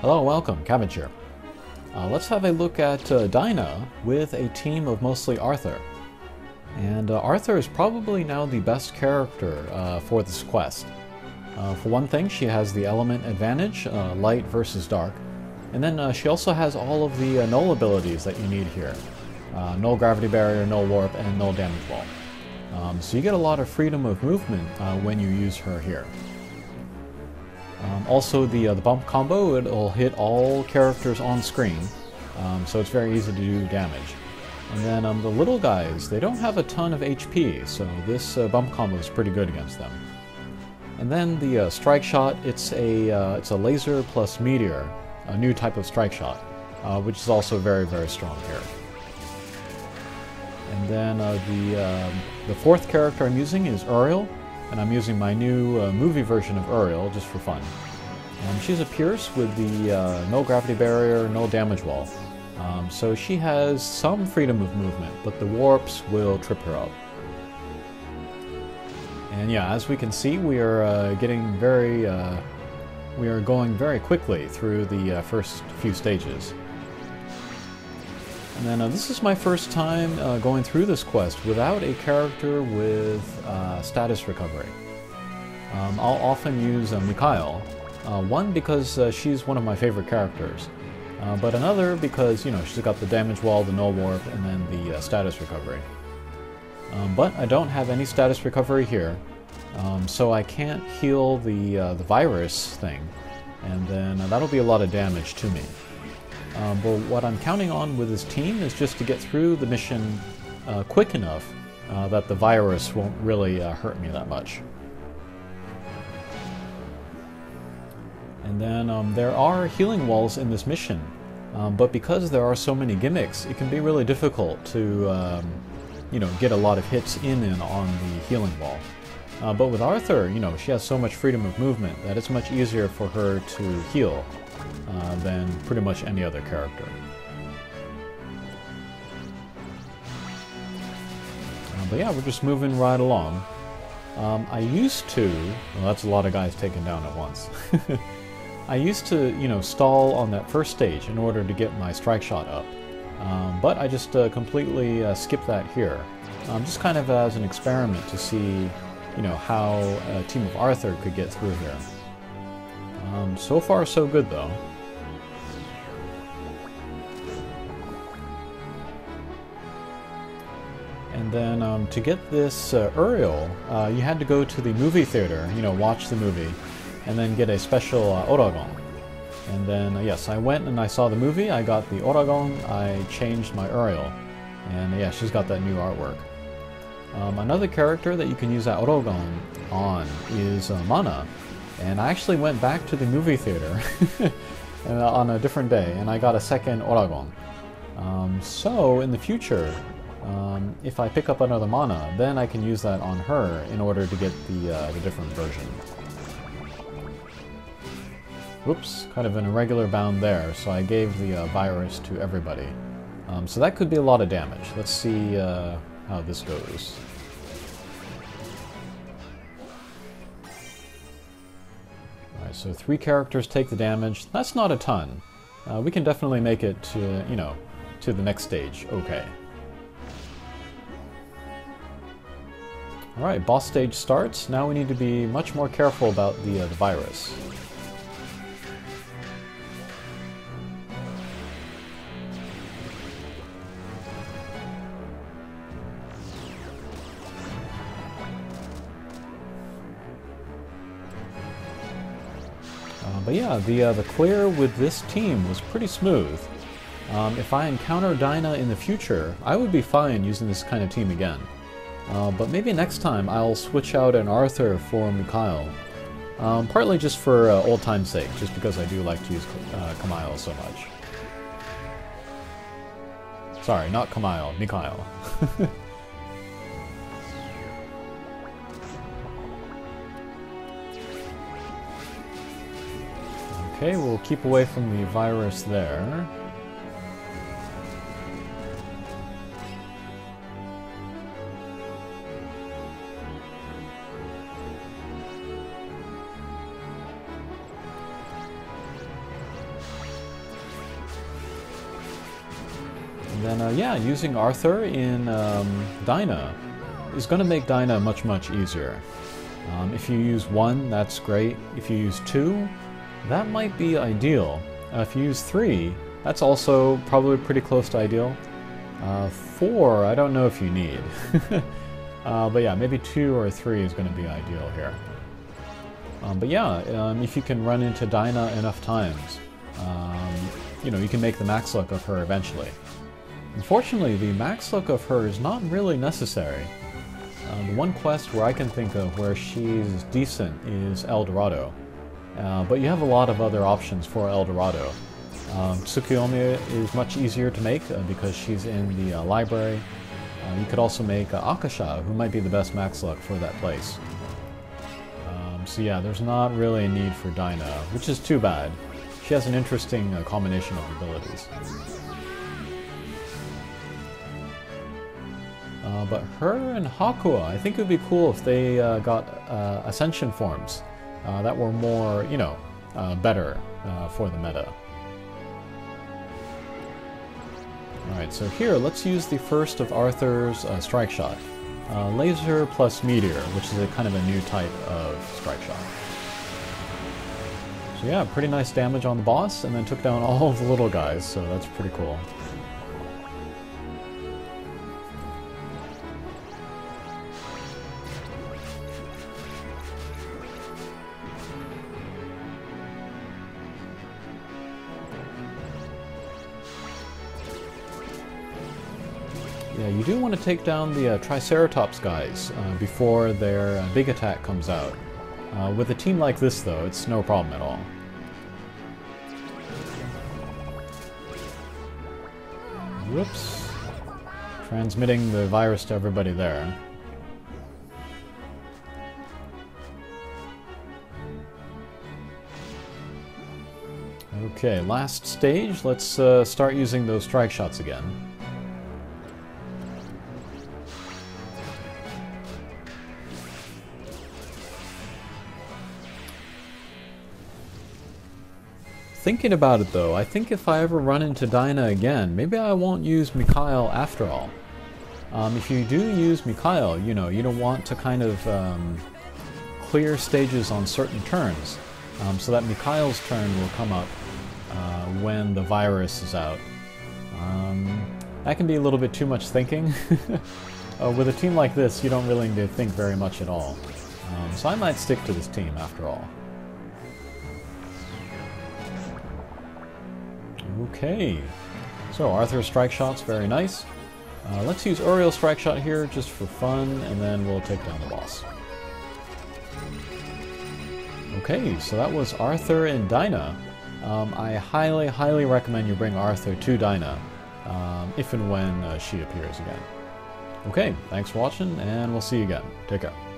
Hello, welcome, Cabbage here. Let's have a look at Dyna with a team of mostly Arthur. And Arthur is probably now the best character for this quest. For one thing, she has the element advantage, light versus dark. And then she also has all of the null abilities that you need here. Null gravity barrier, null warp, and null damage wall. So you get a lot of freedom of movement when you use her here. Also, the bump combo, it'll hit all characters on screen, so it's very easy to do damage. And then the little guys, they don't have a ton of HP, so this bump combo is pretty good against them. And then the strike shot, it's a laser plus meteor, a new type of strike shot, which is also very, very strong here. And then the fourth character I'm using is Uriel, and I'm using my new movie version of Uriel just for fun. She's a Pierce with the no gravity barrier, no damage wall. So she has some freedom of movement, but the warps will trip her up. And yeah, as we can see, we are going very quickly through the first few stages. And then this is my first time going through this quest without a character with status recovery. I'll often use Mikhail. One, because she's one of my favorite characters, but another because, you know, she's got the damage wall, the null warp, and then the status recovery. But I don't have any status recovery here, so I can't heal the virus thing, and then that'll be a lot of damage to me. But what I'm counting on with this team is just to get through the mission quick enough that the virus won't really hurt me that much. And then there are healing walls in this mission, but because there are so many gimmicks, it can be really difficult to you know, get a lot of hits in and on the healing wall. But with Arthur, you know, she has so much freedom of movement that it's much easier for her to heal than pretty much any other character. But yeah, we're just moving right along. I used to, well, that's a lot of guys taken down at once. I used to, you know, stall on that first stage in order to get my strike shot up. But I just completely skipped that here. Just kind of as an experiment to see, you know, how a team of Arthur could get through here. So far, so good, though. And then to get this Uriel, you had to go to the movie theater, you know, watch the movie, and then get a special Oragon. And then, yes, I went and I saw the movie, I got the Oragon, I changed my Uriel, and yeah, she's got that new artwork. Another character that you can use that Oragon on is Mana, and I actually went back to the movie theater on a different day, and I got a second Oragon. So, in the future, if I pick up another Mana, then I can use that on her in order to get the different version. Whoops, kind of an irregular bound there, so I gave the virus to everybody. So that could be a lot of damage. Let's see how this goes. Alright, so 3 characters take the damage. That's not a ton. We can definitely make it to, you know, to the next stage. Okay. Alright, boss stage starts. Now we need to be much more careful about the virus. But yeah, the clear with this team was pretty smooth. If I encounter Dyna in the future, I would be fine using this kind of team again. But maybe next time I'll switch out an Arthur for Mikhail. Partly just for old time's sake, just because I do like to use Kamail so much. Sorry, not Kamail, Mikhail. Okay, we'll keep away from the virus there. And then, yeah, using Arthur in Dyna is going to make Dyna much, much easier. If you use 1, that's great. If you use 2, that might be ideal. If you use 3, that's also probably pretty close to ideal. 4, I don't know if you need. But yeah, maybe 2 or 3 is going to be ideal here. But yeah, if you can run into Dyna enough times, you know, you can make the max luck of her eventually. Unfortunately, the max luck of her is not really necessary. The one quest where I can think of where she's decent is El Dorado. But you have a lot of other options for El Dorado. Tsukuyomi is much easier to make because she's in the library. You could also make Akasha, who might be the best max luck for that place. So yeah, there's not really a need for Dyna, which is too bad. She has an interesting combination of abilities. But her and Hakua, I think it would be cool if they got Ascension forms that were more, you know, better for the meta. Alright, so here, let's use the first of Arthur's Strike Shot. Laser plus Meteor, which is a kind of a new type of Strike Shot. So yeah, pretty nice damage on the boss, and then took down all of the little guys, so that's pretty cool. Yeah, you do want to take down the Triceratops guys before their big attack comes out. With a team like this, though, it's no problem at all. Whoops. Transmitting the virus to everybody there. Okay, last stage. Let's start using those strike shots again. Thinking about it though, I think if I ever run into Dyna again, maybe I won't use Mikhail after all. If you do use Mikhail, you know, you don't want to kind of clear stages on certain turns, so that Mikhail's turn will come up when the virus is out. That can be a little bit too much thinking. With a team like this, you don't really need to think very much at all. So I might stick to this team after all. Okay, so Arthur's Strike Shot's very nice. Let's use Uriel's Strike Shot here just for fun, and then we'll take down the boss. Okay, so that was Arthur and Dyna. I highly, highly recommend you bring Arthur to Dyna, if and when she appears again. Okay, thanks for watching, and we'll see you again. Take care.